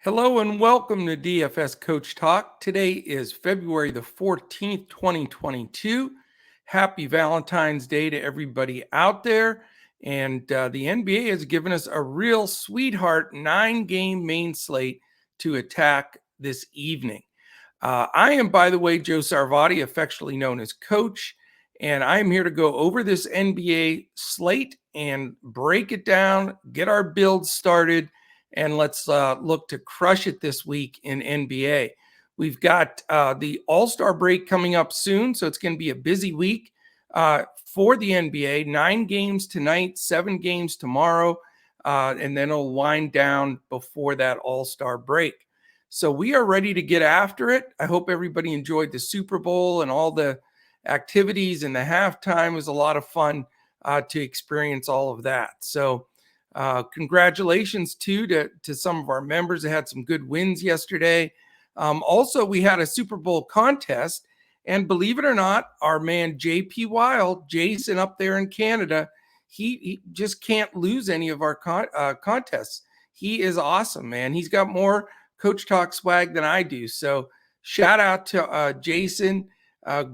Hello and welcome to DFS Coach Talk. Today is February the 14th, 2022. Happy Valentine's Day to everybody out there. And the NBA has given us a real sweetheart 9-game main slate to attack this evening. I am, by the way, Joe Sarvati, affectionately known as Coach, and I am here to go over this NBA slate and break it down, get our build started, and let's look to crush it this week in NBA. We've got the All-Star break coming up soon, so it's going to be a busy week for the NBA. 9 games tonight, 7 games tomorrow, and then it'll wind down before that All-Star break. So we are ready to get after it. I hope everybody enjoyed the Super Bowl and all the activities, and the halftime was a lot of fun to experience all of that. So congratulations to some of our members that had some good wins yesterday. Also, we had a Super Bowl contest, and believe it or not, our man JP Wild, Jason up there in Canada, he just can't lose any of our contests. He is awesome, man. He's got more Coach Talk swag than I do. So shout out to Jason.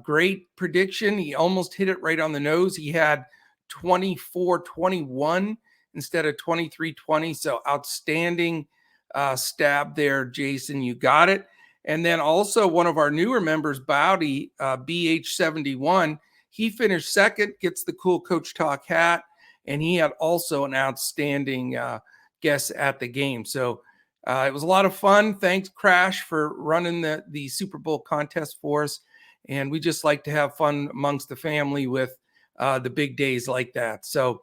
Great prediction. He almost hit it right on the nose. He had 24-21 instead of 23-20. So outstanding stab there, Jason. You got it. And then also one of our newer members, Bowdy, BH71, he finished second, gets the cool Coach Talk hat, and he had also an outstanding guess at the game. So it was a lot of fun. Thanks, Crash, for running the Super Bowl contest for us. And we just like to have fun amongst the family with the big days like that. So,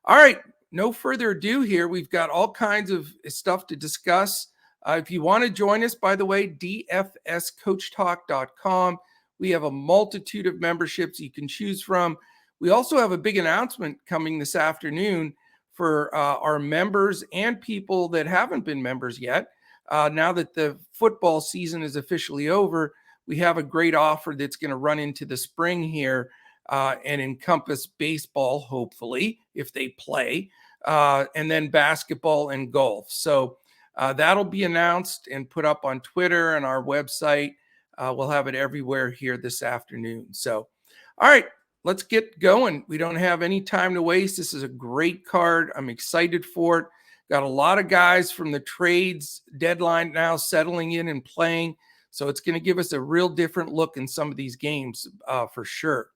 all right. No further ado here. We've got all kinds of stuff to discuss. If you want to join us, by the way, dfscoachtalk.com. We have a multitude of memberships you can choose from. We also have a big announcement coming this afternoon for our members and people that haven't been members yet. Now that the football season is officially over, we have a great offer that's going to run into the spring here and encompass baseball, hopefully, if they play, and then basketball and golf. So that'll be announced and put up on Twitter and our website. We'll have it everywhere here this afternoon. So, all right, let's get going. We don't have any time to waste. This is a great card. I'm excited for it. Got a lot of guys from the trades deadline now settling in and playing. So it's going to give us a real different look in some of these games for sure.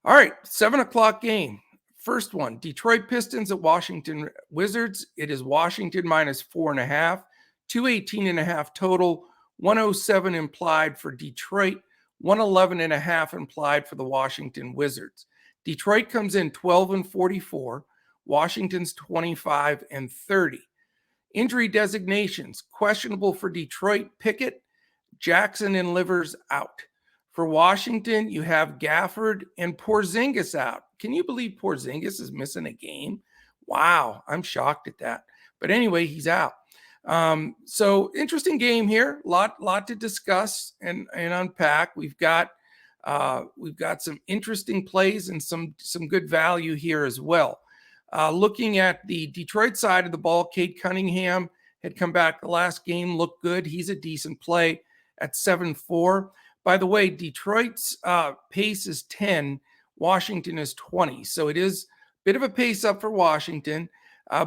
All right, 7 o'clock game. First one, Detroit Pistons at Washington Wizards. It is Washington minus 4.5, 218.5 total, 107 implied for Detroit, 111.5 implied for the Washington Wizards. Detroit comes in 12-44, Washington's 25-30. Injury designations, questionable for Detroit, Pickett, Jackson and Livers out. For Washington, you have Gafford and Porzingis out. Can you believe Porzingis is missing a game? Wow, I'm shocked at that. But anyway, he's out. So interesting game here. Lot to discuss and unpack. We've got some interesting plays and some good value here as well. Looking at the Detroit side of the ball, Cade Cunningham had come back the last game, looked good. He's a decent play at 7-4. By the way, Detroit's pace is 10, Washington is 20. So it is a bit of a pace up for Washington.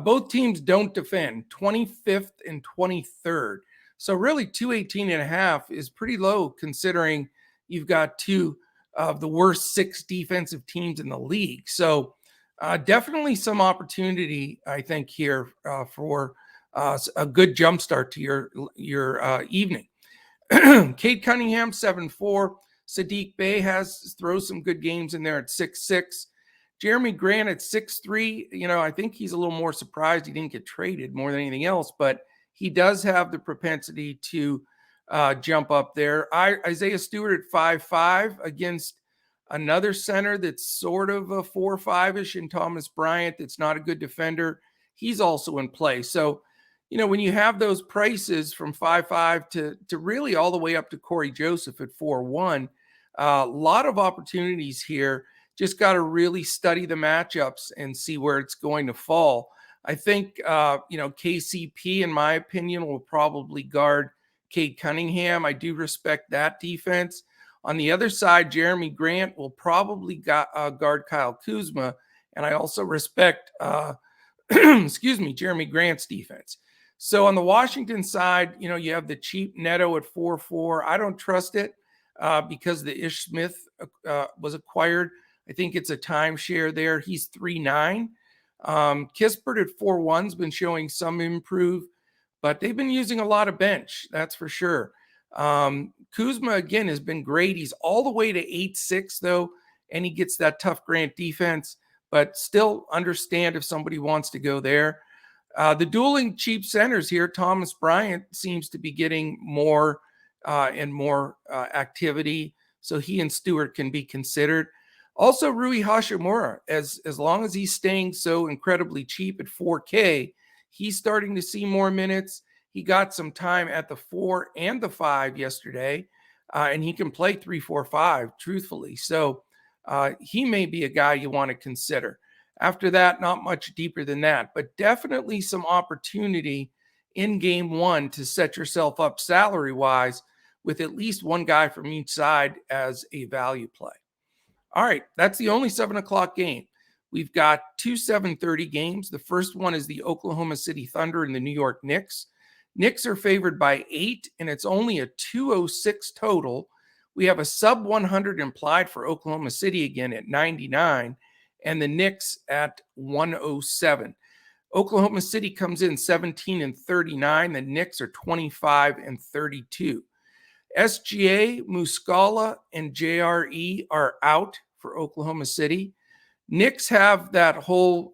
Both teams don't defend, 25th and 23rd. So really 218.5 is pretty low considering you've got two of the worst 6 defensive teams in the league. So definitely some opportunity, I think, here for a good jumpstart to your evening. Cade Cunningham, 7-4. Sadiq Bey throws some good games in there at 6-6. Jeremy Grant at 6-3. You know, I think he's a little more surprised he didn't get traded more than anything else, but he does have the propensity to jump up there. Isaiah Stewart at 5-5 against another center that's sort of a 4-5-ish in Thomas Bryant that's not a good defender. He's also in play. So, you know, when you have those prices from 5-5 to really all the way up to Corey Joseph at 4-1, a lot of opportunities here. Just got to really study the matchups and see where it's going to fall. I think, KCP, in my opinion, will probably guard Cade Cunningham. I do respect that defense. On the other side, Jeremy Grant will probably guard Kyle Kuzma. And I also respect, Jeremy Grant's defense. So on the Washington side, you have the cheap Neto at 4-4. I don't trust it because the Ish Smith was acquired. I think it's a timeshare there. He's 3-9. Kispert at 4-1 has been showing some improve, but they've been using a lot of bench, that's for sure. Kuzma, again, has been great. He's all the way to 8-6, though, and he gets that tough Grant defense, but still understand if somebody wants to go there. The dueling cheap centers here, Thomas Bryant seems to be getting more and more activity, so he and Stewart can be considered. Also, Rui Hachimura, as long as he's staying so incredibly cheap at 4K, he's starting to see more minutes. He got some time at the 4 and the 5 yesterday, and he can play 3, 4, 5, truthfully. So he may be a guy you want to consider. After that, not much deeper than that, but definitely some opportunity in game one to set yourself up salary-wise with at least one guy from each side as a value play. All right, that's the only 7 o'clock game. We've got 2 7:30 games. The first one is the Oklahoma City Thunder and the New York Knicks. Knicks are favored by 8, and it's only a 206 total. We have a sub 100 implied for Oklahoma City again at 99, and the Knicks at 107. Oklahoma City comes in 17-39. The Knicks are 25-32. SGA, Muscala, and JRE are out for Oklahoma City. Knicks have that whole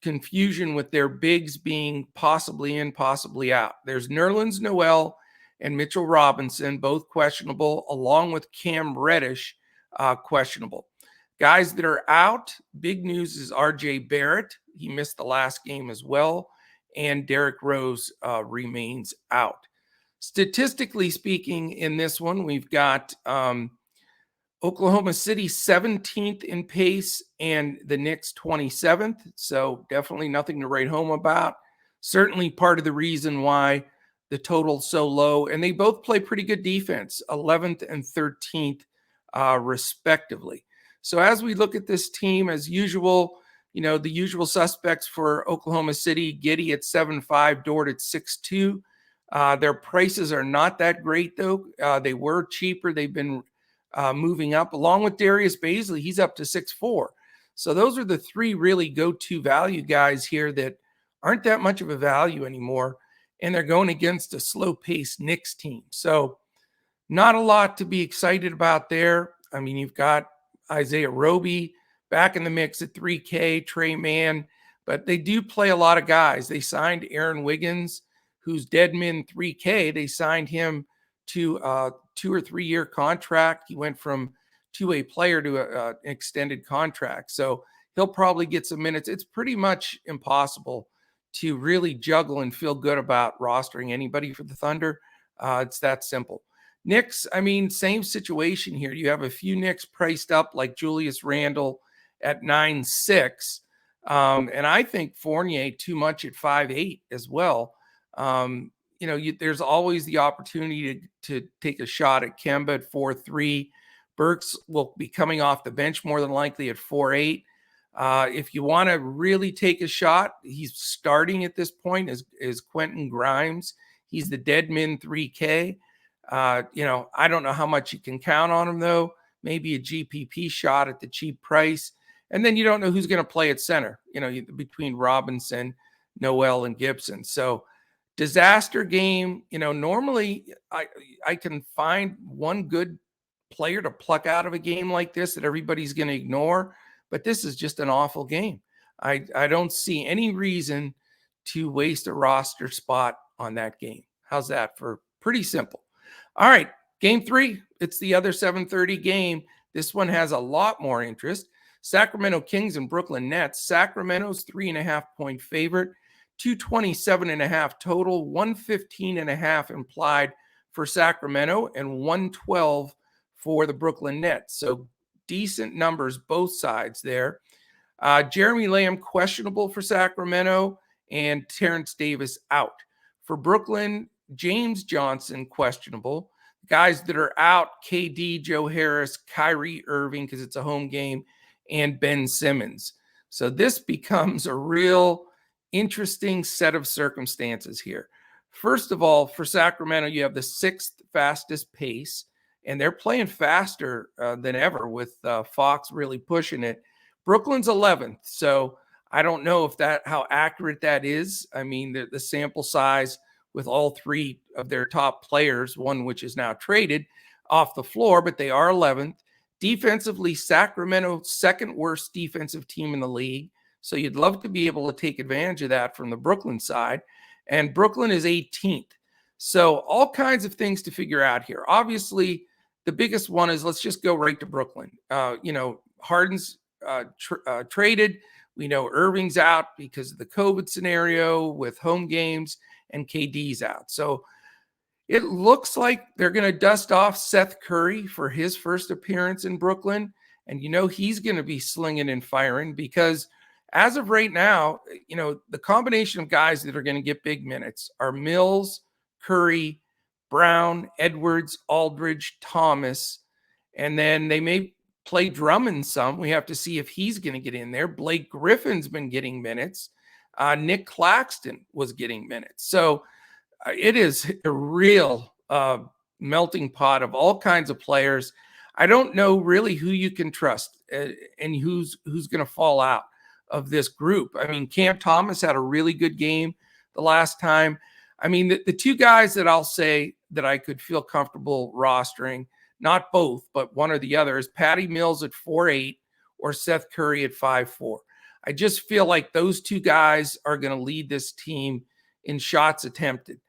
confusion with their bigs being possibly in, possibly out. There's Nerlens Noel and Mitchell Robinson, both questionable, along with Cam Reddish, questionable. Guys that are out, big news is RJ Barrett. He missed the last game as well, and Derrick Rose remains out. Statistically speaking, in this one, we've got Oklahoma City 17th in pace and the Knicks 27th. So definitely nothing to write home about. Certainly part of the reason why the total's so low. And they both play pretty good defense, 11th and 13th respectively. So as we look at this team, as usual, the usual suspects for Oklahoma City, Giddey at 7.5, Dort at 6.2. Their prices are not that great, though. They were cheaper. They've been moving up, along with Darius Baisley. He's up to 6.4. So those are the three really go-to value guys here that aren't that much of a value anymore, and they're going against a slow-paced Knicks team. So not a lot to be excited about there. I mean, you've got Isaiah Roby back in the mix at 3K, Trey Mann, but they do play a lot of guys. They signed Aaron Wiggins, who's dead min 3K. They signed him to a 2 or 3 year contract. He went from two-way player to an extended contract. So he'll probably get some minutes. It's pretty much impossible to really juggle and feel good about rostering anybody for the Thunder. It's that simple. Knicks, I mean, same situation here. You have a few Knicks priced up like Julius Randle at 9.6. And I think Fournier too much at 5.8 as well. There's always the opportunity to take a shot at Kemba at 4.3. Burks will be coming off the bench more than likely at 4.8. If you want to really take a shot, he's starting at this point is Quentin Grimes. He's the dead min 3K. I don't know how much you can count on him, though. Maybe a GPP shot at the cheap price. And then you don't know who's going to play at center, between Robinson, Noel, and Gibson. So disaster game. Normally I can find one good player to pluck out of a game like this that everybody's going to ignore, but this is just an awful game. I don't see any reason to waste a roster spot on that game. How's that for pretty simple? All right, game 3. It's the other 7:30 game. This one has a lot more interest. Sacramento Kings and Brooklyn Nets. Sacramento's 3.5-point favorite. 227.5 total, 115.5 implied for Sacramento, and 112 for the Brooklyn Nets. So decent numbers, both sides there. Jeremy Lamb questionable for Sacramento, and Terrence Davis out. For Brooklyn, James Johnson questionable. Guys that are out, KD, Joe Harris, Kyrie Irving, because it's a home game, and Ben Simmons. So this becomes a real interesting set of circumstances here. First of all, for Sacramento, you have the 6th fastest pace, and they're playing faster than ever with Fox really pushing it. Brooklyn's 11th, so I don't know if how accurate that is. I mean, the sample size with all 3 of their top players, one which is now traded off the floor, but they are 11th. Defensively, Sacramento, 2nd worst defensive team in the league. So you'd love to be able to take advantage of that from the Brooklyn side. And Brooklyn is 18th. So all kinds of things to figure out here. Obviously, the biggest one is let's just go right to Brooklyn. Harden's traded. We know Irving's out because of the COVID scenario with home games, and KD's out. So it looks like they're going to dust off Seth Curry for his first appearance in Brooklyn. And he's going to be slinging and firing because as of right now, the combination of guys that are going to get big minutes are Mills, Curry, Brown, Edwards, Aldridge, Thomas, and then they may play Drummond some. We have to see if he's going to get in there. Blake Griffin's been getting minutes. Nick Claxton was getting minutes. So it is a real melting pot of all kinds of players. I don't know really who you can trust and who's going to fall out of this group. I mean, Cam Thomas had a really good game the last time. I mean, the 2 guys that I'll say that I could feel comfortable rostering, not both, but one or the other, is Patty Mills at 4.8 or Seth Curry at 5.4. I just feel like those 2 guys are going to lead this team in shots attempted.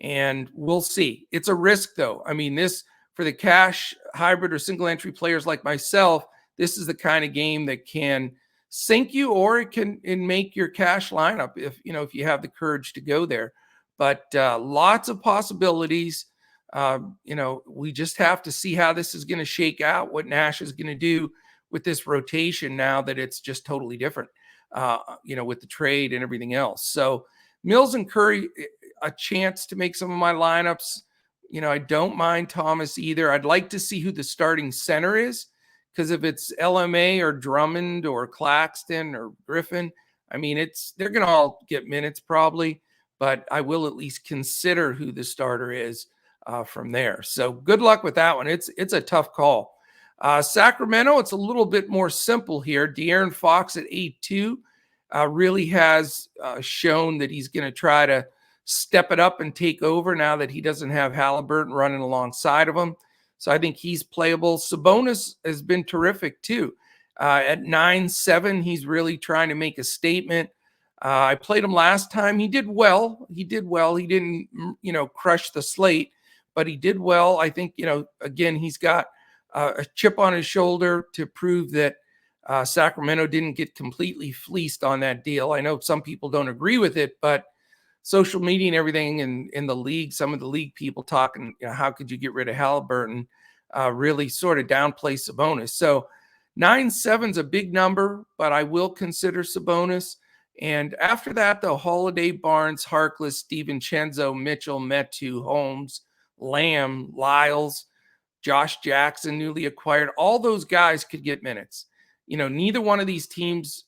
And we'll see. It's a risk, though. I mean, this for the cash hybrid or single entry players like myself, this is the kind of game that can sink you or it can make your cash lineup if you have the courage to go there. But lots of possibilities. We just have to see how this is going to shake out, what Nash is going to do with this rotation now that it's just totally different, with the trade and everything else. So Mills and Curry, a chance to make some of my lineups. I don't mind Thomas either. I'd like to see who the starting center is, because if it's LMA or Drummond or Claxton or Griffin, I mean, they're going to all get minutes probably, but I will at least consider who the starter is from there. So good luck with that one. It's a tough call. Sacramento, it's a little bit more simple here. De'Aaron Fox at 8.2 really has shown that he's going to try to step it up and take over now that he doesn't have Halliburton running alongside of him. So I think he's playable. Sabonis has been terrific too. At 9.7, he's really trying to make a statement. I played him last time. He did well. He didn't, crush the slate, but he did well. I think, again, he's got a chip on his shoulder to prove that Sacramento didn't get completely fleeced on that deal. I know some people don't agree with it, but social media and everything in the league, some of the league people talking, how could you get rid of Halliburton, really sort of downplay Sabonis. So 9.7 is a big number, but I will consider Sabonis. And after that, though, Holiday, Barnes, Harkless, DiVincenzo, Mitchell, Metu, Holmes, Lamb, Lyles, Josh Jackson, newly acquired, all those guys could get minutes. Neither one of these teams,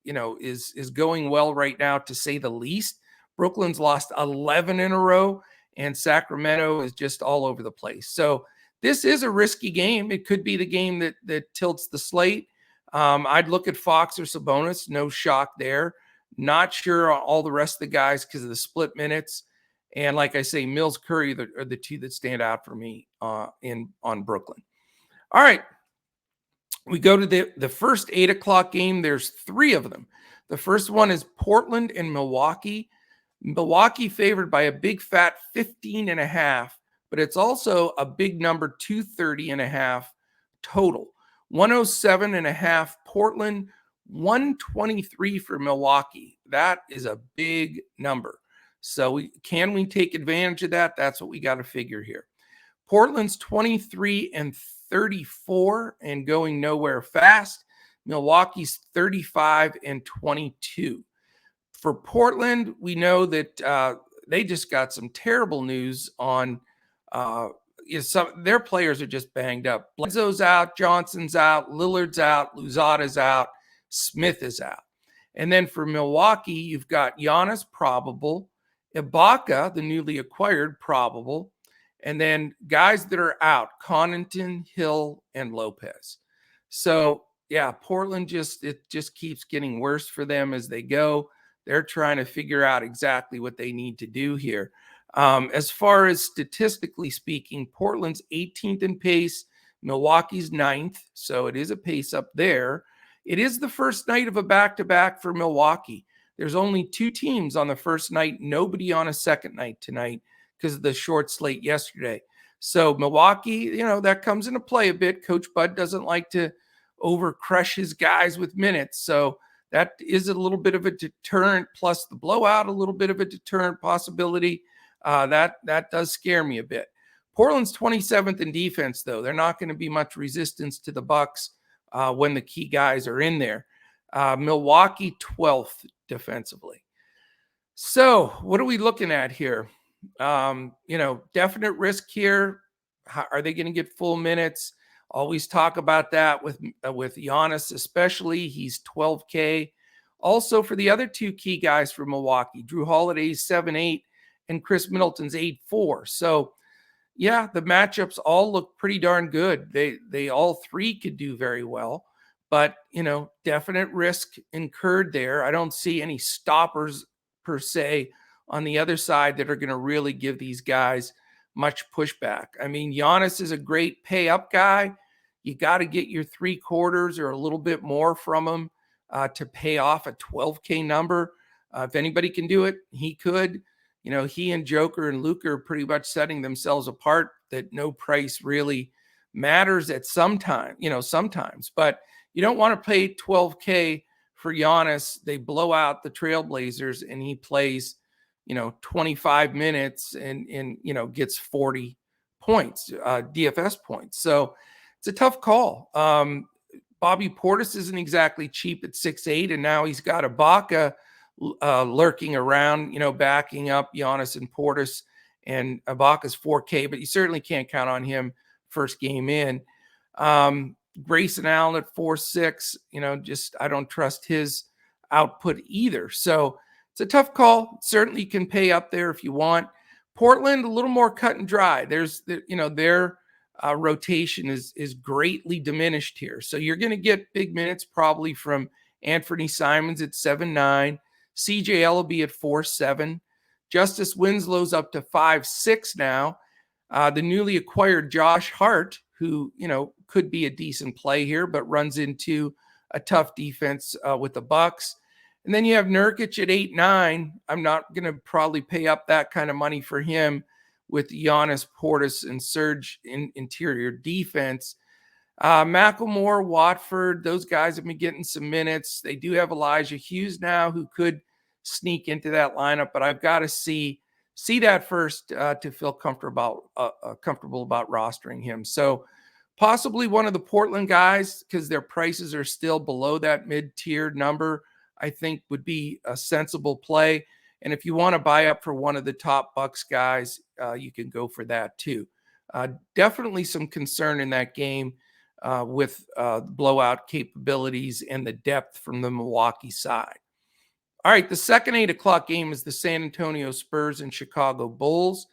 is going well right now, to say the least. Brooklyn's lost 11 in a row, and Sacramento is just all over the place. So this is a risky game. It could be the game that tilts the slate. I'd look at Fox or Sabonis. No shock there. Not sure on all the rest of the guys because of the split minutes. And like I say, Mills, Curry are the 2 that stand out for me on Brooklyn. All right. We go to the first 8 o'clock game. There's 3 of them. The first one is Portland and Milwaukee. Milwaukee favored by a big fat 15.5, but it's also a big number, 230.5 total. 107.5 Portland, 123 for Milwaukee. That is a big number. So can we take advantage of that? That's what we got to figure here. Portland's 23-34 and going nowhere fast. Milwaukee's 35-22. For Portland, we know that they just got some terrible news on their players are just banged up. Bledsoe's out, Johnson's out, Lillard's out, Luzada's out, Smith is out. And then for Milwaukee, you've got Giannis probable, Ibaka, the newly acquired, probable, and then guys that are out, Connaughton, Hill, and Lopez. So yeah, Portland it just keeps getting worse for them as they go. They're trying to figure out exactly what they need to do here. As far as statistically speaking, Portland's 18th in pace, Milwaukee's 9th, so it is a pace up there. It is the first night of a back-to-back for Milwaukee. There's only 2 teams on the first night, nobody on a second night tonight because of the short slate yesterday. So Milwaukee, that comes into play a bit. Coach Bud doesn't like to overcrush his guys with minutes, so that is a little bit of a deterrent, plus the blowout, a little bit of a deterrent possibility. That does scare me a bit. Portland's 27th in defense, though. They're not going to be much resistance to the Bucks when the key guys are in there. Milwaukee 12th defensively. So what are we looking at here? Definite risk here. Are they going to get full minutes? Always talk about that with Giannis, especially. He's 12K. Also for the other 2 key guys for Milwaukee, Drew Holiday's 7-8 and Chris Middleton's 8-4. So yeah, the matchups all look pretty darn good. They all 3 could do very well, but definite risk incurred there. I don't see any stoppers per se on the other side that are going to really give these guys much pushback. I mean, Giannis is a great pay up guy. You got to get your 3/4 or a little bit more from him to pay off a 12K number. If anybody can do it, he could. He and Joker and Luka are pretty much setting themselves apart, that no price really matters at sometimes, but you don't want to pay 12K for Giannis. They blow out the Trailblazers and he plays, 25 minutes and gets 40 points, DFS points. So it's a tough call. Bobby Portis isn't exactly cheap at 6'8", and now he's got Ibaka lurking around, backing up Giannis and Portis, and Ibaka's 4K, but you certainly can't count on him first game in. Grayson Allen at 4.6, I don't trust his output either. So it's a tough call. Certainly can pay up there if you want. Portland, a little more cut and dry. There's, their rotation is greatly diminished here. So you're going to get big minutes probably from Anthony Simons at 7.9, CJ Ellaby at 4.7, Justice Winslow's up to 5.6 now. The newly acquired Josh Hart, who, could be a decent play here, but runs into a tough defense with the Bucks. And then you have Nurkic at 8.9. I'm not going to probably pay up that kind of money for him with Giannis, Portis, and Serge in interior defense. Macklemore, Watford, those guys have been getting some minutes. They do have Elijah Hughes now who could sneak into that lineup, but I've got to see that first to feel comfortable about rostering him. So possibly one of the Portland guys, because their prices are still below that mid-tiered number, I think would be a sensible play. And if you want to buy up for one of the top Bucks guys, you can go for that too. Definitely some concern in that game with blowout capabilities and the depth from the Milwaukee side. All right, the second 8 o'clock game is the San Antonio Spurs and Chicago Bulls.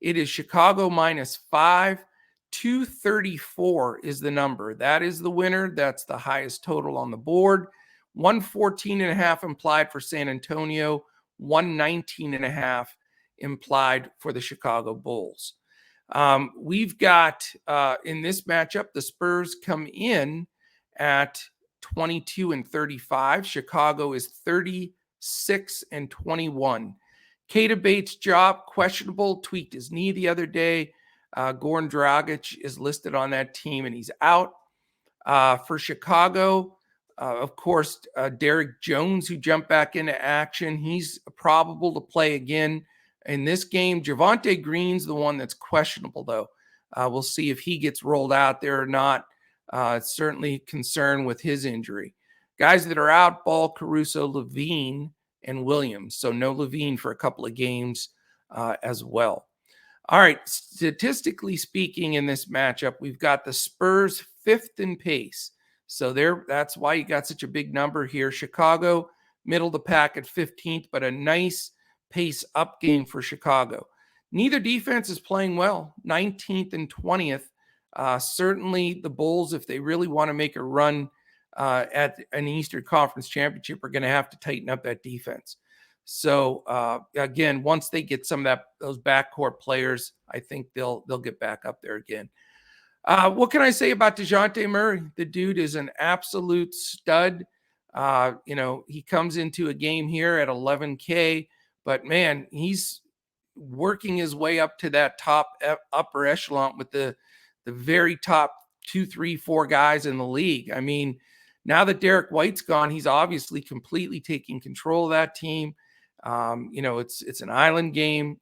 It is Chicago -5. 234 is the number. That is the winner. That's the highest total on the board. 114.5 implied for San Antonio, 119.5 implied for the Chicago Bulls. We've got in this matchup, the Spurs come in at 22-35. Chicago is 36-21. Keita Bates' job questionable, tweaked his knee the other day. Goran Dragic is listed on that team and he's out. For Chicago, of course, Derek Jones, who jumped back into action, he's probable to play again in this game. Javonte Green's the one that's questionable, though. We'll see if he gets rolled out there or not. Certainly concerned with his injury. Guys that are out: Ball, Caruso, Levine, and Williams. So no Levine for a couple of games as well. All right, statistically speaking, in this matchup, we've got the Spurs 5th in pace. So that's why you got such a big number here. Chicago, middle of the pack at 15th, but a nice pace up game for Chicago. Neither defense is playing well, 19th and 20th. Certainly the Bulls, if they really want to make a run at an Eastern Conference championship, are going to have to tighten up that defense. So again, once they get some of those backcourt players, I think they'll get back up there again. What can I say about Dejante Murray? The dude is an absolute stud. He comes into a game here at 11K, but man, he's working his way up to that upper echelon with the very top 2, 3, 4 guys in the league. I mean, now that Derek White's gone, he's obviously completely taking control of that team. It's an island game,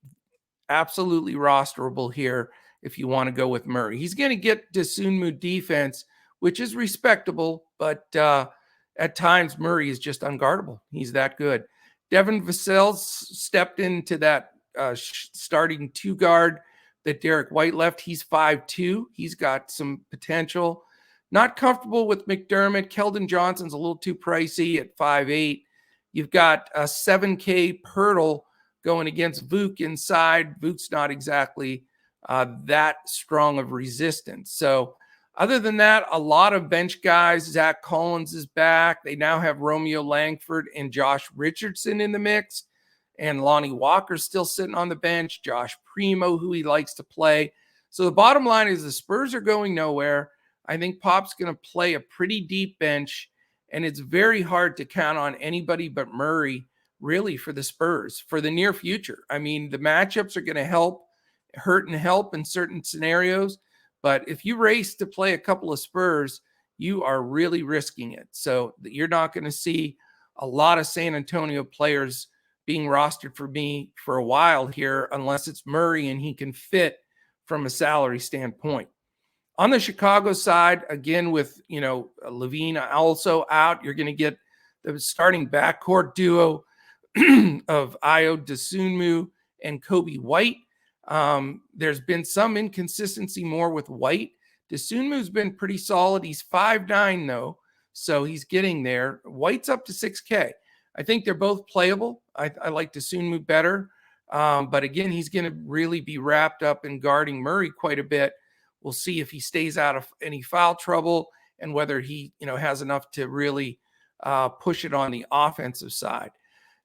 absolutely rosterable here if you want to go with Murray. He's going to get Dosunmu defense, which is respectable, but at times Murray is just unguardable. He's that good. Devin Vassell stepped into that starting 2 guard that Derek White left. He's 5'2". He's got some potential. Not comfortable with McDermott. Keldon Johnson's a little too pricey at 5'8". You've got a 7K Pirtle going against Vuk inside. Vuk's not exactly that strong of resistance. So other than that, a lot of bench guys. Zach Collins is back. They now have Romeo Langford and Josh Richardson in the mix. And Lonnie Walker's still sitting on the bench. Josh Primo, who he likes to play. So the bottom line is the Spurs are going nowhere. I think Pop's going to play a pretty deep bench. And it's very hard to count on anybody but Murray, really, for the Spurs for the near future. I mean, the matchups are going to hurt and help in certain scenarios. But if you race to play a couple of Spurs, you are really risking it. So you're not going to see a lot of San Antonio players being rostered for me for a while here, unless it's Murray and he can fit from a salary standpoint. On the Chicago side, again, with, Levine also out, you're going to get the starting backcourt duo of Ayo Dosunmu and Kobe White. There's been some inconsistency more with White. Dosunmu's been pretty solid. He's 5'9", though, so he's getting there. White's up to 6K. I think they're both playable. I like Dosunmu better. But again, he's going to really be wrapped up in guarding Murray quite a bit. We'll see if he stays out of any foul trouble and whether he, has enough to really push it on the offensive side.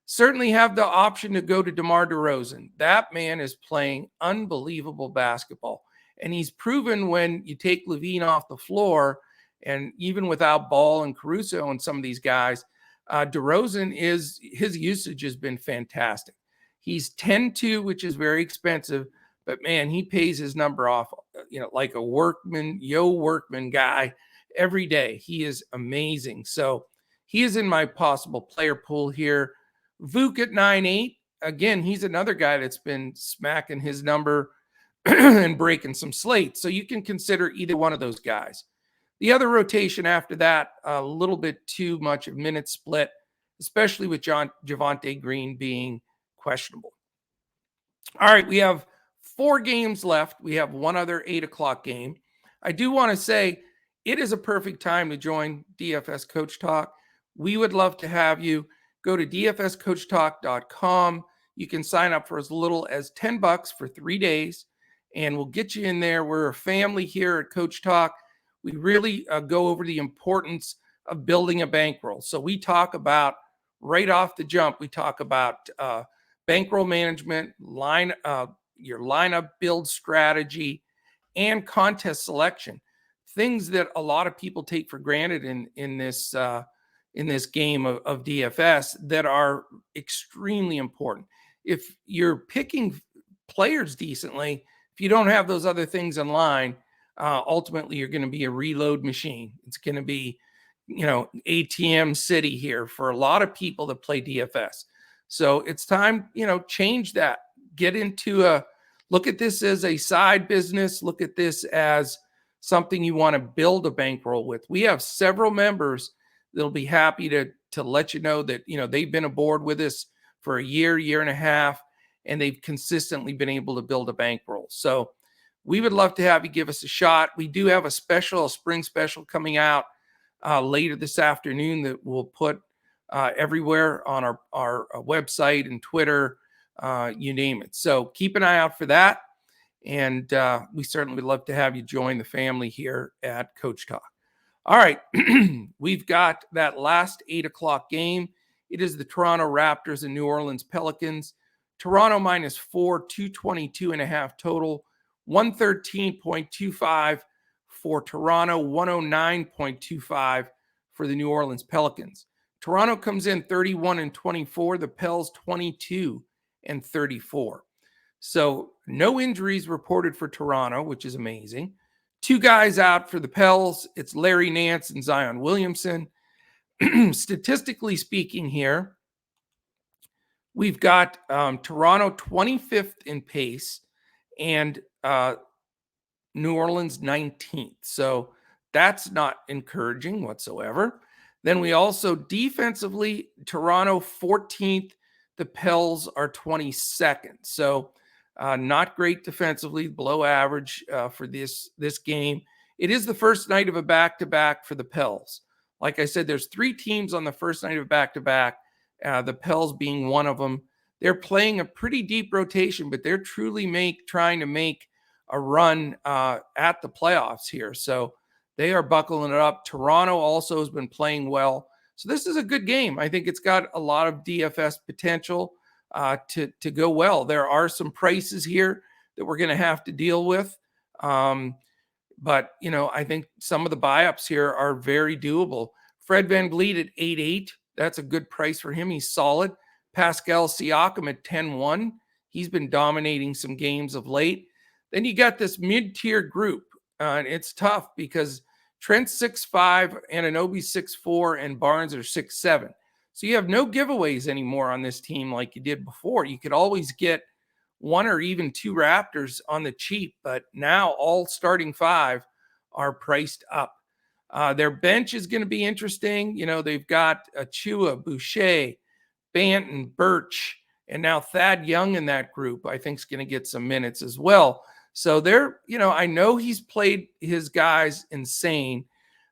Certainly have the option to go to DeMar DeRozan. That man is playing unbelievable basketball. And he's proven when you take Levine off the floor, and even without Ball and Caruso and some of these guys, DeRozan his usage has been fantastic. He's 10-2, which is very expensive, but man, he pays his number off, like a workman guy every day. He is amazing. So he is in my possible player pool here. Vuk at 9'8". Again, he's another guy that's been smacking his number and breaking some slates. So you can consider either one of those guys. The other rotation after that, a little bit too much of minute split, especially with Javonte Green being questionable. All right, we have 4 games left. We have one other 8 o'clock game. I do want to say it is a perfect time to join DFS Coach Talk. We would love to have you. Go to dfscoachtalk.com. You can sign up for as little as $10 for 3 days, and we'll get you in there. We're a family here at Coach Talk. We really go over the importance of building a bankroll. So we talk about, right off the jump, we talk about bankroll management, your lineup build strategy, and contest selection. Things that a lot of people take for granted in this game of DFS that are extremely important. If you're picking players decently, if you don't have those other things in line, ultimately you're going to be a reload machine. It's going to be, ATM city here for a lot of people that play DFS. So it's time, change that. Get into look at this as a side business. Look at this as something you want to build a bankroll with. We have several members they'll be happy to let you know that, they've been aboard with us for a year and a half, and they've consistently been able to build a bankroll. So we would love to have you give us a shot. We do have a spring special coming out later this afternoon that we'll put everywhere on our website and Twitter, you name it. So keep an eye out for that. And we certainly would love to have you join the family here at Coach Talk. All right. We've got that last 8 o'clock game. It is the Toronto Raptors and New Orleans Pelicans. Toronto -4, 222.5 total, 113.25 for Toronto, 109.25 for the New Orleans Pelicans. Toronto comes in 31-24, the Pels 22-34. So no injuries reported for Toronto, which is amazing. 2 guys out for the Pels. It's Larry Nance and Zion Williamson. Statistically speaking here, we've got Toronto 25th in pace and New Orleans 19th. So that's not encouraging whatsoever. Then we also defensively, Toronto 14th. The Pels are 22nd. So not great defensively, below average for this game. It is the first night of a back-to-back for the Pels. Like I said, there's 3 teams on the first night of back-to-back, the Pels being one of them. They're playing a pretty deep rotation, but they're truly trying to make a run at the playoffs here. So they are buckling it up. Toronto also has been playing well. So this is a good game. I think it's got a lot of DFS potential to go well. There are some prices here that we're going to have to deal with. But, I think some of the buy-ups here are very doable. Fred VanVleet at 8.8. That's a good price for him. He's solid. Pascal Siakam at 10.1. He's been dominating some games of late. Then you got this mid-tier group. And it's tough because Trent's 6'5", Anunoby's 6'4", and Barnes are 6'7". So you have no giveaways anymore on this team like you did before. You could always get 1 or even 2 Raptors on the cheap, but now all starting 5 are priced up. Their bench is going to be interesting. They've got Achua, Boucher, Banton, Birch, and now Thad Young in that group, I think is going to get some minutes as well. So they're, I know he's played his guys insane.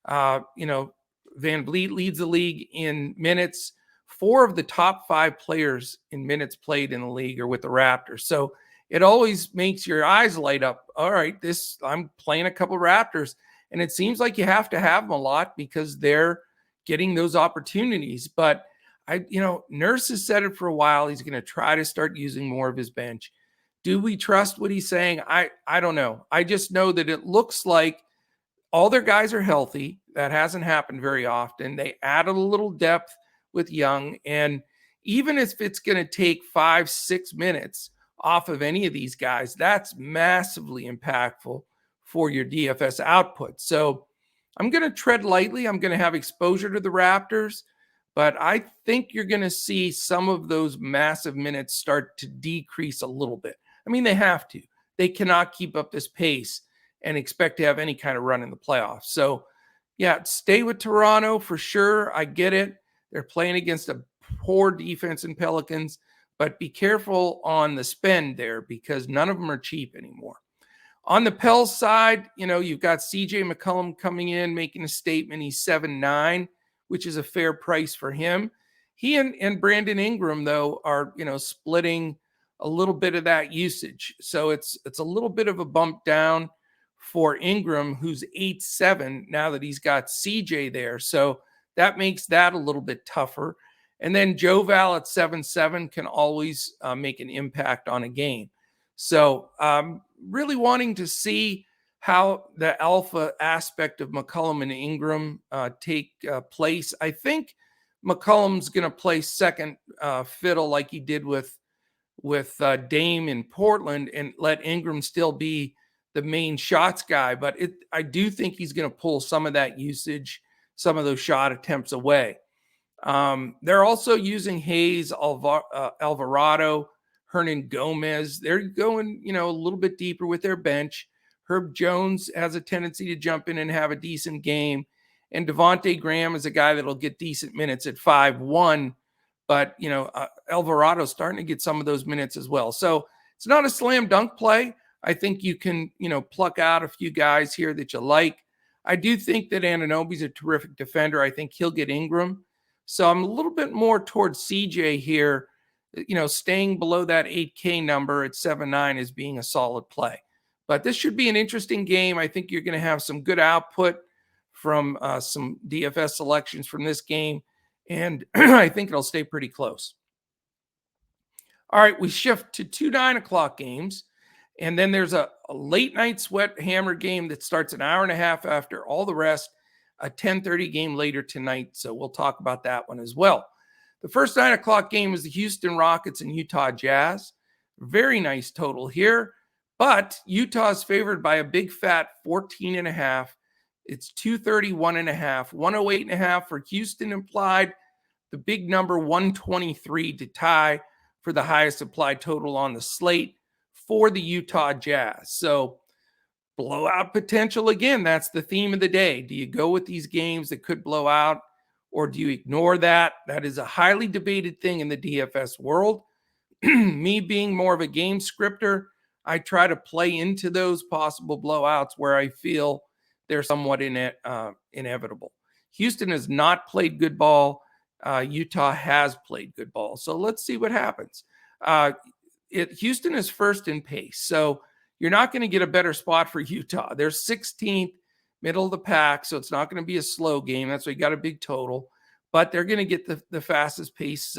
VanVleet leads the league in minutes. 4 of the top 5 players in minutes played in the league are with the Raptors. So it always makes your eyes light up. All right, I'm playing a couple Raptors. And it seems like you have to have them a lot because they're getting those opportunities. But Nurse has said it for a while. He's going to try to start using more of his bench. Do we trust what he's saying? I don't know. I just know that it looks like all their guys are healthy. That hasn't happened very often. They added a little depth with Young. And even if it's going to take 5-6 minutes off of any of these guys, that's massively impactful for your DFS output. So I'm going to tread lightly. I'm going to have exposure to the Raptors, but I think you're going to see some of those massive minutes start to decrease a little bit. I mean, they have to. They cannot keep up this pace and expect to have any kind of run in the playoffs. So, yeah, stay with Toronto for sure. I get it. They're playing against a poor defense in Pelicans, but be careful on the spend there because none of them are cheap anymore. On the Pels side, you've got CJ McCollum coming in, making a statement. He's 7.9, which is a fair price for him. He and Brandon Ingram, though, are, splitting a little bit of that usage. So it's a little bit of a bump down for Ingram, who's 8.7 now that he's got CJ there. So that makes that a little bit tougher. And then Joe Val at 7.7 can always make an impact on a game. So really wanting to see how the alpha aspect of McCollum and Ingram take place. I think McCollum's going to play second fiddle like he did with Dame in Portland and let Ingram still be the main shots guy. But I do think he's going to pull some of that usage, some of those shot attempts away. They're also using Hayes, Alvarado, Hernan Gomez. They're going, a little bit deeper with their bench. Herb Jones has a tendency to jump in and have a decent game. And Devontae Graham is a guy that'll get decent minutes at 5-1. But, Alvarado's starting to get some of those minutes as well. So it's not a slam dunk play. I think you can, pluck out a few guys here that you like. I do think that Anunoby's a terrific defender. I think he'll get Ingram. So I'm a little bit more towards CJ here. Staying below that 8K number at 7-9 is being a solid play. But this should be an interesting game. I think you're going to have some good output from some DFS selections from this game. And I think it'll stay pretty close. All right, we shift to 2 9 o'clock games. And then there's a late night sweat hammer game that starts an hour and a half after all the rest, a 10:30 game later tonight. So we'll talk about that one as well. The first 9 o'clock game is the Houston Rockets and Utah Jazz. Very nice total here. But Utah's favored by a big fat 14.5. It's 231.5, 108.5 for Houston implied. The big number 123 to tie for the highest applied total on the slate for the Utah Jazz. So blowout potential again. That's the theme of the day. Do you go with these games that could blow out, or do you ignore that? That is a highly debated thing in the DFS world. Me being more of a game scripter, I try to play into those possible blowouts where I feel they're somewhat inevitable. Houston has not played good ball. Utah has played good ball. So let's see what happens. Houston is first in pace. So you're not going to get a better spot for Utah. They're 16th, middle of the pack. So it's not going to be a slow game. That's why you got a big total. But they're going to get the fastest pace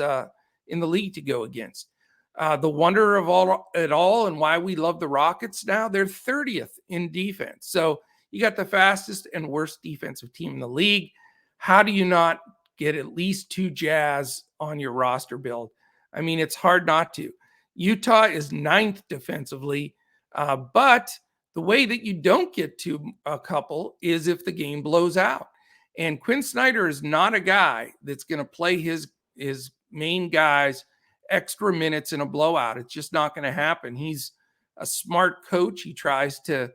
in the league to go against. The wonder of it all and why we love the Rockets now, they're 30th in defense. So you got the fastest and worst defensive team in the league. How do you not get at least 2 Jazz on your roster build? I mean, it's hard not to. Utah is 9th defensively, but the way that you don't get to a couple is if the game blows out. And Quinn Snyder is not a guy that's going to play his main guys extra minutes in a blowout. It's just not going to happen. He's a smart coach. He tries to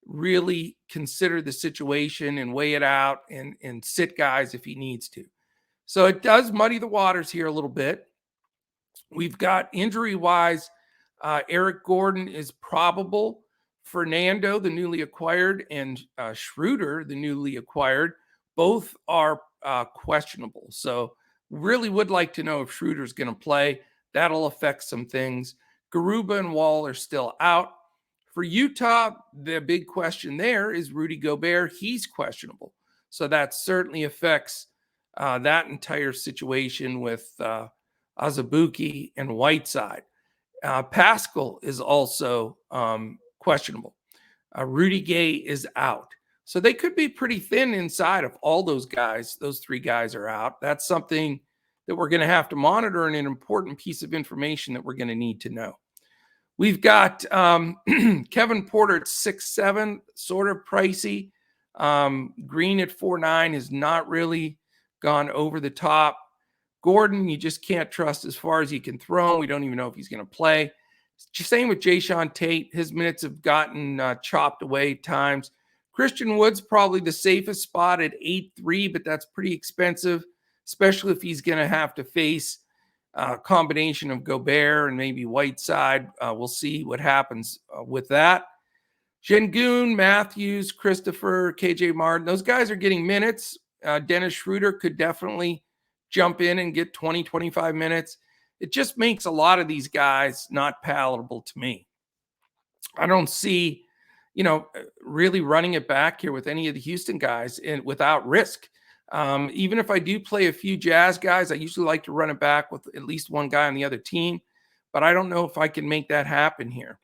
really consider the situation and weigh it out and sit guys if he needs to. So it does muddy the waters here a little bit. We've got injury-wise, Eric Gordon is probable. Fernando, the newly acquired, and Schroeder, the newly acquired, both are questionable. So really would like to know if Schroeder's going to play. That'll affect some things. Garuba and Wall are still out. For Utah, the big question there is Rudy Gobert. He's questionable. So that certainly affects that entire situation with Azubuike and Whiteside. Pascal is also questionable. Rudy Gay is out. So they could be pretty thin inside of all those guys. Those 3 guys are out. That's something that we're going to have to monitor and an important piece of information that we're going to need to know. We've got Kevin Porter at 6'7", sort of pricey. Green at 4'9" has not really gone over the top. Gordon, you just can't trust as far as he can throw. We don't even know if he's going to play. Same with Jayshawn Tate. His minutes have gotten chopped away at times. Christian Wood's probably the safest spot at 8.3, but that's pretty expensive, especially if he's going to have to face a combination of Gobert and maybe Whiteside. We'll see what happens with that. Şengün, Matthews, Christopher, KJ Martin, those guys are getting minutes. Dennis Schroeder could definitely jump in and get 20, 25 minutes. It just makes a lot of these guys not palatable to me. I don't see, really running it back here with any of the Houston guys without risk. Even if I do play a few Jazz guys, I usually like to run it back with at least one guy on the other team, but I don't know if I can make that happen here.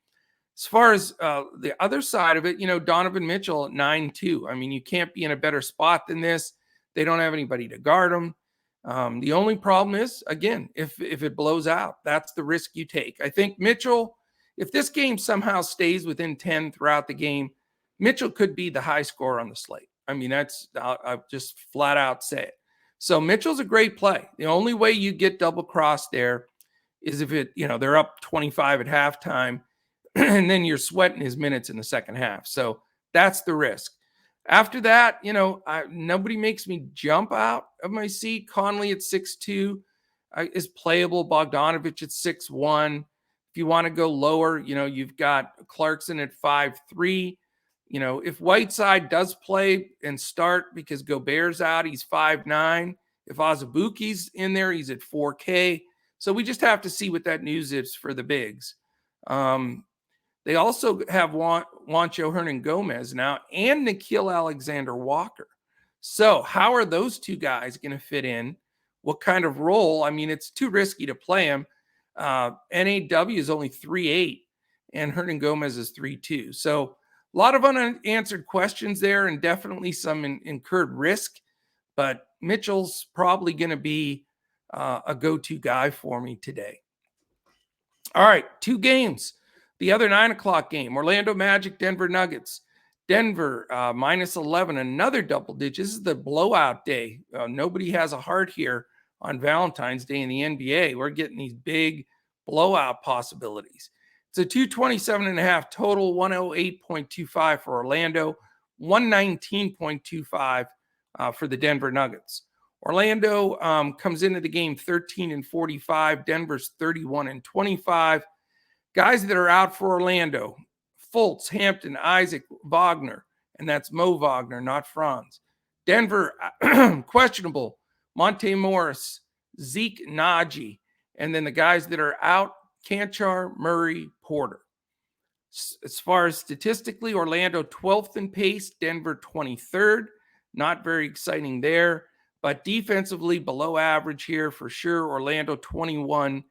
As far as the other side of it, Donovan Mitchell at 9.2. I mean, you can't be in a better spot than this. They don't have anybody to guard him. The only problem is, again, if it blows out, that's the risk you take. I think Mitchell, if this game somehow stays within 10 throughout the game, Mitchell could be the high scorer on the slate. I mean, I'll just flat out say it. So Mitchell's a great play. The only way you get double crossed there is if they're up 25 at halftime and then you're sweating his minutes in the second half. So that's the risk. After that, nobody makes me jump out of my seat. Conley at 6'2" is playable. Bogdanovich at 6'1". If you want to go lower, you've got Clarkson at 5'3". If Whiteside does play and start because Gobert's out, he's 5'9". If Azubuike's in there, he's at 4K. So we just have to see what that news is for the bigs. They also have Juancho Hernan-Gomez now and Nickeil Alexander-Walker. So how are those two guys going to fit in? What kind of role? I mean, it's too risky to play him. NAW is only 3.8 and Hernan-Gomez is 3.2. So a lot of unanswered questions there and definitely some incurred risk. But Mitchell's probably going to be a go-to guy for me today. All right, 2 games. The other 9 o'clock game, Orlando Magic, Denver Nuggets. Denver minus 11, another double digit. This is the blowout day. Nobody has a heart here on Valentine's Day in the NBA. We're getting these big blowout possibilities. It's a 227.5 total, 108.25 for Orlando, 119.25 for the Denver Nuggets. Orlando comes into the game 13-45. Denver's 31-25. Guys that are out for Orlando: Fultz, Hampton, Isaac, Wagner, and that's Mo Wagner, not Franz. Denver, questionable: Monte Morris, Zeke Naji, and then the guys that are out: Canchar, Murray, Porter. As far as statistically, Orlando 12th in pace, Denver 23rd. Not very exciting there, but defensively below average here for sure. Orlando 21,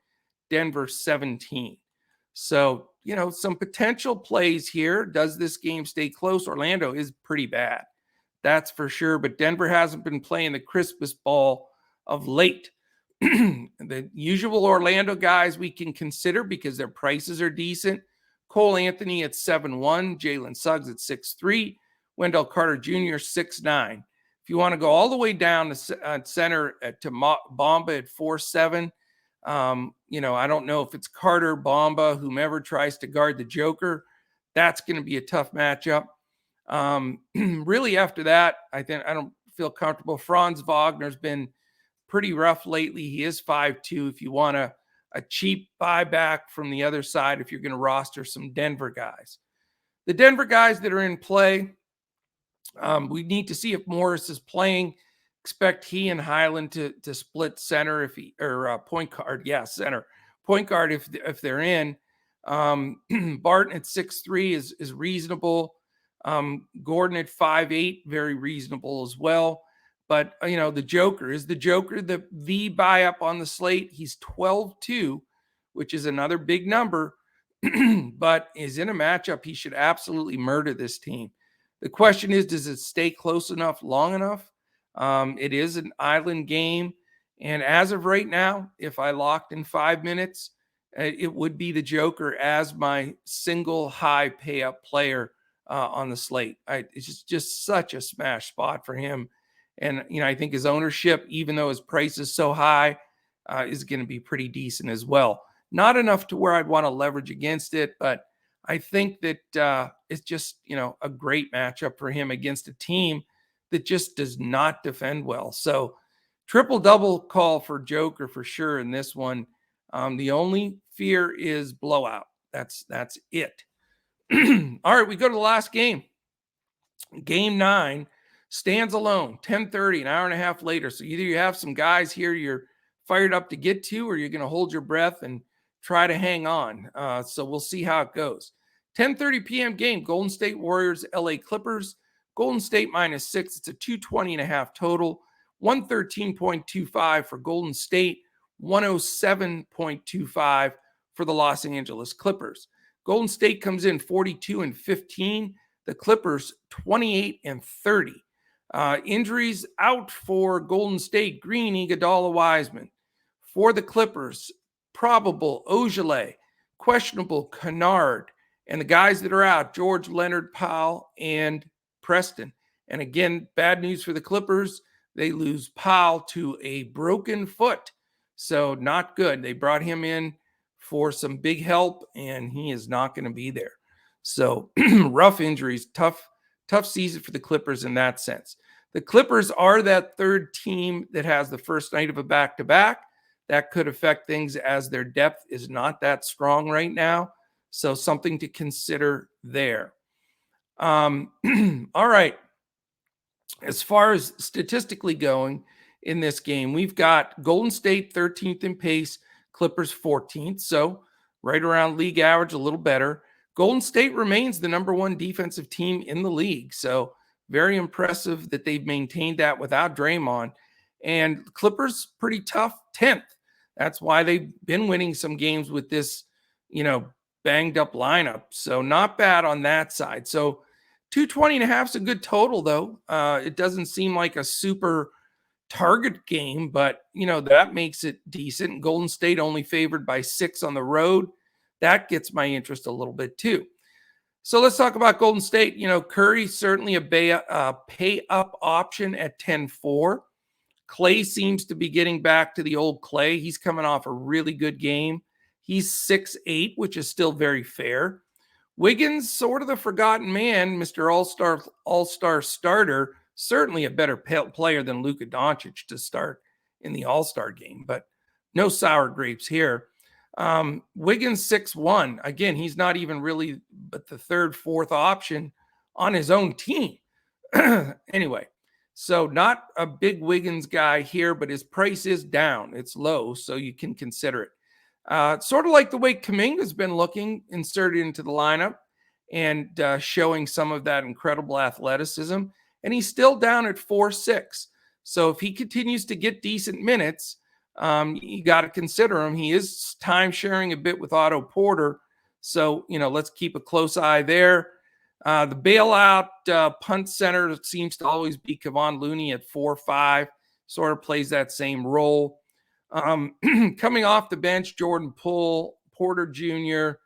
Denver 17. So, some potential plays here. Does this game stay close? Orlando is pretty bad. That's for sure. But Denver hasn't been playing the crispest ball of late. The usual Orlando guys we can consider because their prices are decent: Cole Anthony at 7'1", Jalen Suggs at 6'3", Wendell Carter Jr. 6'9". If you want to go all the way down to center to Bamba at 4'7", I don't know if it's Carter, Bamba, whomever tries to guard the Joker. That's going to be a tough matchup. Really, after that, I don't feel comfortable. Franz Wagner's been pretty rough lately. He is 5'2". If you want a cheap buyback from the other side, if you're going to roster some Denver guys. The Denver guys that are in play, we need to see if Morris is playing. Expect he and Highland to split center point guard. Yeah, center. Point guard if they're in. Barton at 6'3" is reasonable. Gordon at 5'8", very reasonable as well. But, the Joker is the buy up on the slate. He's 12-2, which is another big number, but is in a matchup. He should absolutely murder this team. The question is, does it stay close enough, long enough? It is an island game. And as of right now, if I locked in 5 minutes, it would be the Joker as my single high pay up player on the slate. It's just such a smash spot for him. And, I think his ownership, even though his price is so high, is going to be pretty decent as well. Not enough to where I'd want to leverage against it, but I think that it's just, a great matchup for him against a team that just does not defend well. So triple-double call for Joker for sure in this one. The only fear is blowout. That's it. All right, we go to the last game. Game 9 stands alone, 10:30, an hour and a half later. So either you have some guys here you're fired up to get to, or you're going to hold your breath and try to hang on. So we'll see how it goes. 10:30 p.m. game, Golden State Warriors, LA Clippers. Golden State -6. It's a 220.5 total, 113.25 for Golden State, 107.25 for the Los Angeles Clippers. Golden State comes in 42-15. The Clippers 28-30. Injuries out for Golden State: Green, Iguodala, Wiseman. For the Clippers, probable Ogilvy, questionable Kennard, and the guys that are out: George, Leonard, Powell, and Preston. And again, bad news for the Clippers. They lose Powell to a broken foot. So not good. They brought him in for some big help, and he is not going to be there. So rough injuries, tough tough season for the Clippers in that sense. The Clippers are that third team that has the first night of a back-to-back. That could affect things as their depth is not that strong right now. So something to consider there. All right. As far as statistically going in this game, we've got Golden State 13th in pace, Clippers 14th. So right around league average, a little better. Golden State remains the number one defensive team in the league. So very impressive that they've maintained that without Draymond. And Clippers pretty tough, 10th. That's why they've been winning some games with this, banged up lineup. So not bad on that side. So 220.5 is a good total, though. It doesn't seem like a super target game, but, that makes it decent. Golden State only favored by 6 on the road. That gets my interest a little bit, too. So let's talk about Golden State. Curry, certainly a pay-up option at 10-4. Clay seems to be getting back to the old Clay. He's coming off a really good game. He's 6'8", which is still very fair. Wiggins, sort of the forgotten man, Mr. All-Star starter, certainly a better player than Luka Doncic to start in the All-Star game, but no sour grapes here. Wiggins 6'1". Again, he's not even really but the third, fourth option on his own team. Anyway, so not a big Wiggins guy here, but his price is down. It's low, so you can consider it. Sort of like the way Kuminga's been looking, inserted into the lineup and showing some of that incredible athleticism. And he's still down at 4.6. So if he continues to get decent minutes, you got to consider him. He is time sharing a bit with Otto Porter. So, let's keep a close eye there. The bailout punt center seems to always be Kevon Looney at 4.5, sort of plays that same role. Coming off the bench, Jordan Poole, Porter Jr.,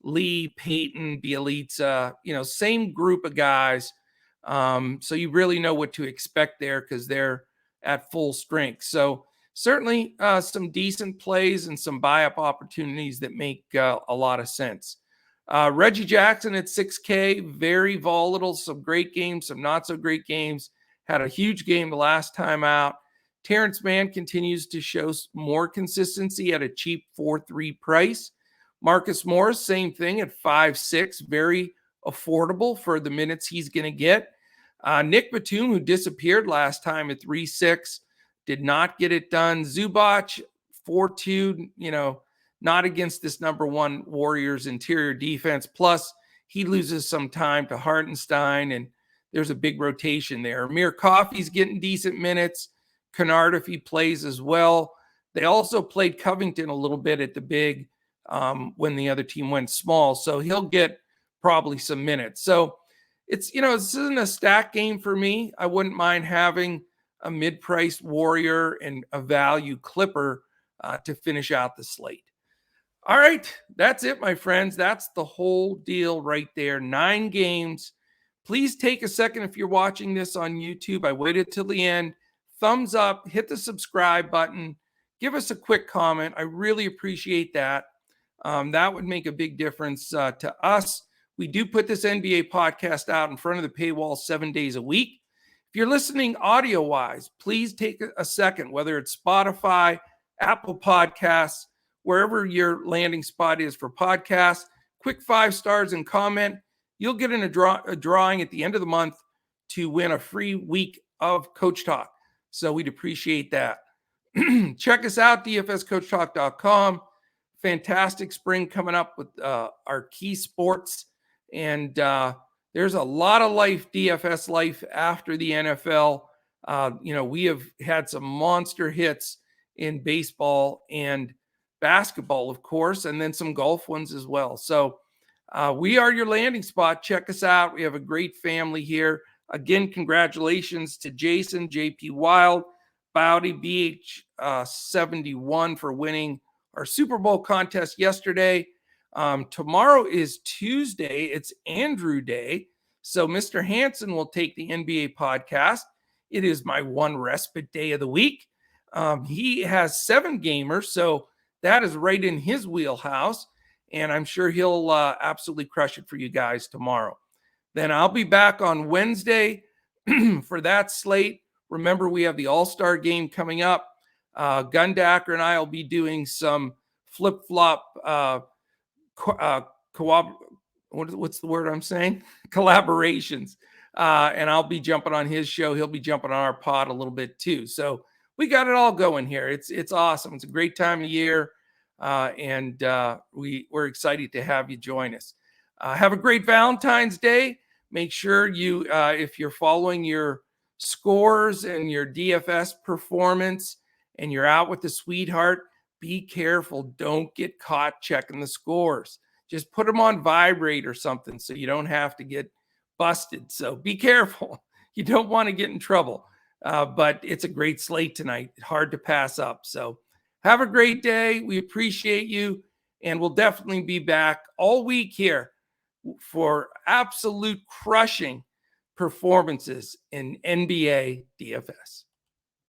Lee, Payton, Bielitsa, same group of guys. So you really know what to expect there because they're at full strength. So certainly some decent plays and some buy-up opportunities that make a lot of sense. Reggie Jackson at 6K, very volatile, some great games, some not so great games. Had a huge game the last time out. Terrence Mann continues to show more consistency at a cheap 4.3 price. Marcus Morris, same thing at 5.6, very affordable for the minutes he's going to get. Nick Batum, who disappeared last time at 3.6, did not get it done. Zubac, 4.2, not against this number one Warriors interior defense. Plus, he loses some time to Hartenstein, and there's a big rotation there. Amir Coffey's getting decent minutes. Kennard, if he plays as well. They also played Covington a little bit at the big when the other team went small. So he'll get probably some minutes. So it's, this isn't a stack game for me. I wouldn't mind having a mid-priced Warrior and a value Clipper to finish out the slate. All right, that's it, my friends. That's the whole deal right there. 9 games. Please take a second if you're watching this on YouTube. I waited till the end. Thumbs up, hit the subscribe button, give us a quick comment. I really appreciate that. That would make a big difference to us. We do put this NBA podcast out in front of the paywall 7 days a week. If you're listening audio-wise, please take a second, whether it's Spotify, Apple Podcasts, wherever your landing spot is for podcasts, quick 5 stars and comment. You'll get in a drawing at the end of the month to win a free week of Coach Talk. So we'd appreciate that. Check us out, dfscoachtalk.com. Fantastic spring coming up with our key sports. And there's a lot of DFS life after the NFL. We have had some monster hits in baseball and basketball, of course, and then some golf ones as well. So we are your landing spot. Check us out. We have a great family here. Again, congratulations to Jason, JP Wild, Bowdy, BH71 for winning our Super Bowl contest yesterday. Tomorrow is Tuesday. It's Andrew Day. So Mr. Hansen will take the NBA podcast. It is my one respite day of the week. He has 7 gamers, so that is right in his wheelhouse. And I'm sure he'll absolutely crush it for you guys tomorrow. Then I'll be back on Wednesday for that slate. Remember, we have the All-Star game coming up. Gundacker and I will be doing some flip-flop what's the word I'm saying? Collaborations. And I'll be jumping on his show. He'll be jumping on our pod a little bit too. So we got it all going here. It's awesome. It's a great time of year. And we're excited to have you join us. Have a great Valentine's Day. Make sure you, if you're following your scores and your DFS performance and you're out with the sweetheart, be careful. Don't get caught checking the scores. Just put them on vibrate or something so you don't have to get busted. So be careful. You don't want to get in trouble. But it's a great slate tonight. Hard to pass up. So have a great day. We appreciate you. And we'll definitely be back all week here for absolute crushing performances in NBA DFS.